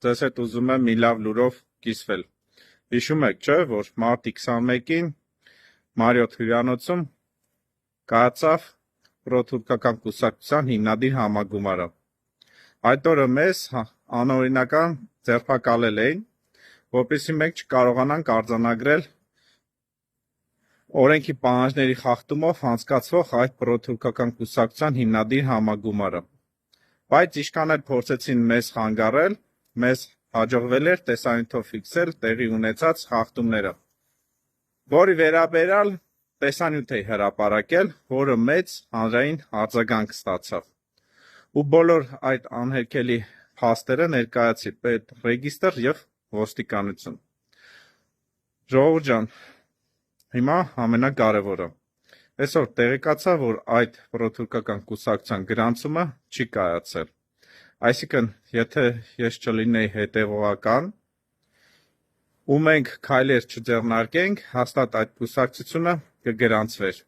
ձեզ հետ ուզում եմ մի լավ լուրով կիսվել։ Հիշում եք, չէ, որ մարտի 21-ին Մարիոթ հյուրանոցում կայացավ պրոթուրքական կուսակցության հիմնադիր համագումարը։ Այդ օրը մեզ անօրինական ձերբակալել էին, որպեսզի մենք չկարողանանք արձանագրել օրենքի պահանջների խախտումով անցկացվող այդ պրոթուրքական կուսակցության հիմնադիր համագումարը։ Բայց ինչքան էլ փորձեցին մեզ խանգարել, մեզ հաջողվել էր տեսանյութով ֆիքսել տեղի ունեցած խախտումները, որի վերաբերյալ տեսանյութ էի հրապարակել, որը մեծ հանրային արձագանք ստացավ։ Ու բոլոր այդ անհերքելի փաստերը ներկայացի պետռեգիստր եւ ոստիկանություն։ Ժողովուրդ ջան, հիմա ամենակարևորը։ Այսօր տեղեկացա, որ այդ պրոթուրքական կուսակցության գրանցումը չի կայացել։ Այսինքն, եթե ես չլինեի հետևողական, ու մենք քայլեր չձեռնարկենք, հաստատ այդ կուսակցությունը կգրանցվեր։